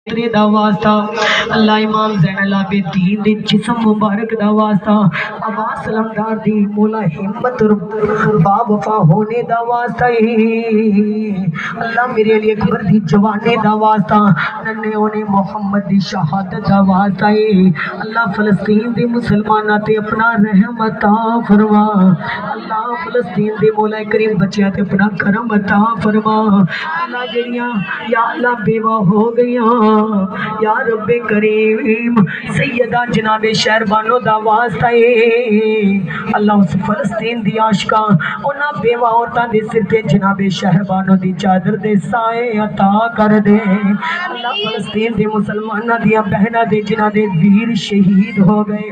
تیرے دا واسطہ اللہ امام زین العابدین دے جسم مبارک دا واسطہ ابا سلمدار دی مولا ہمت با وفا ہونے دا واسطہ اللہ میرے علی اکبر دی جوانے دا واسطہ ننے اونے محمد دی شہادت دا واسطہ اللہ فلسطین دے مسلمانہ تے اپنا رحمت عطا فرما اللہ فلسطین دے مولا کریم بچیاں تے اپنا کرم عطا فرما اللہ جڑیاں یا اللہ بیوہ ہو گئیاں یا رب کریم سیدہ جناب شہربانو دا واسطہ اللہ اس فلسطین دی عاشقاں انہاں بیوہ عورتاں دے سر تے جناب شہربانو دی چادر دے سائے عطا کر دے اللہ فلسطین دے مسلمانہ دیا بہنہ دے جنہ دے ویر شہید ہو گئے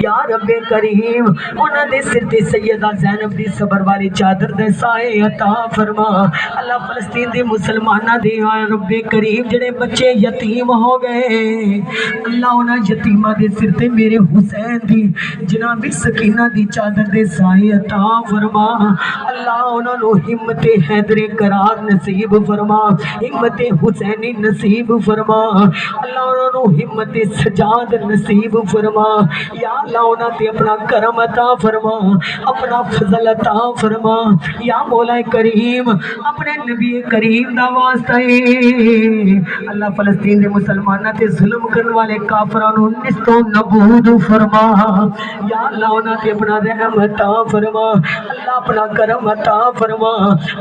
یا رب کریم انہاں دے سر تے سیدہ زینب دی صبر والی چادر دے سائے عطا فرما اللہ فلسطین دے مسلمانہ دے یا رب کریم جڑے بچے یتیم ہو گئے اللہ انہاں یتیمہ دے سر تے میرے حسین دی جناب سکینہ دی چادر دے سائے عطا فرما اللہ انہاں نو ہمت حیدر قرار نصیب فرما ہمت حسینی نصیب فرما اللہ انہاں نو ہمت سجاد نصیب فرما یا اللہ انہاں تے اپنا کرم عطا فرما اپنا فضل عطا فرما یا مولا کریم اپنے نبی کریم دا واسطہ اللہ فلسطین دے مسلمانہ تے ظلم کرن والے کافرانو نست و نبود فرما یا اللہ انہاں تے اپنا رحم عطا فرما اللہ اپنا کرم عطا فرما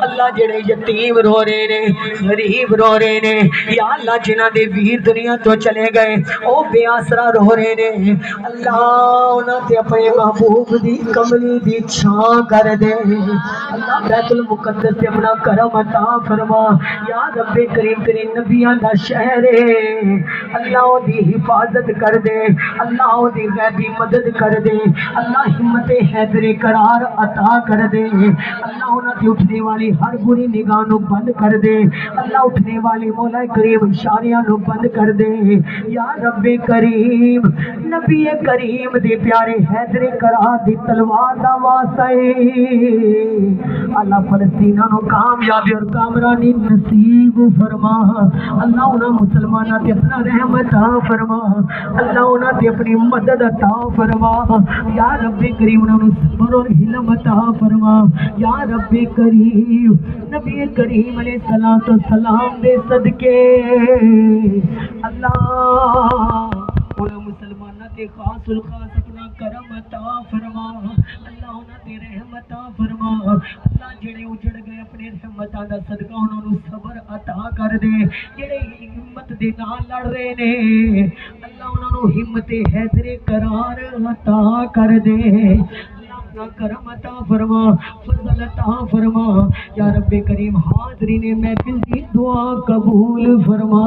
اللہ جڑے یتیم رو رہے نے غریب رو رہے نے یا اللہ جنہ دے ویر دنیا تو چلے گئے او بے آسرا رو رہے نے اللہ انہاں تے اپنے محبوب دی کملی دی چھاں کر دے اللہ بیت المقدس تے اپنا کرم عطا فرما یا رب کریم تیرے نبیان دا شہر ہے اللہ دی حفاظت کر دے اللہ دی غیبی مدد کر دے اللہ ہمت حیدر قرار عطا کر دے اللہ انہاں تے اٹھنے والی ہر بری نگاہ نو بند کر دے اللہ اٹھنے والی مولا کریم اشاریاں نو بند کر دے یا رب کریم نبی کریم دے پیارے حیدر قرار دی تلوار دا واسطہ اللہ فلسطینہ نو کامیابی اور کامرانی نصیب فرما اللہ انہاں مسلمانہ تے اپنا رحمت عطا فرما اللہ انہاں تے اپنی مدد عطا فرما یا رب کریم انہاں صبر اور حلم عطا فرما یا رب کریم نبی کریم علیہ الصلوۃ والسلام دے صدقے اللہ انہاں مسلمانہ تے خاص الخاص اپنا کرم عطا فرما اللہ انہاں تے رحمت عطا فرما اللہ جڑے اجڑ گئے اپنے رحمتاں دا صدقہ انہاں نوں صبر عطا کر دے جڑے ہمت دے نال لڑ رہے نے اللہ انہاں نوں ہمت حیدر قرار عطا کر دے اپنا کرم عطا فرما فضل عطا فرما یا رب کریم حاضرین محفل دی دعا قبول فرما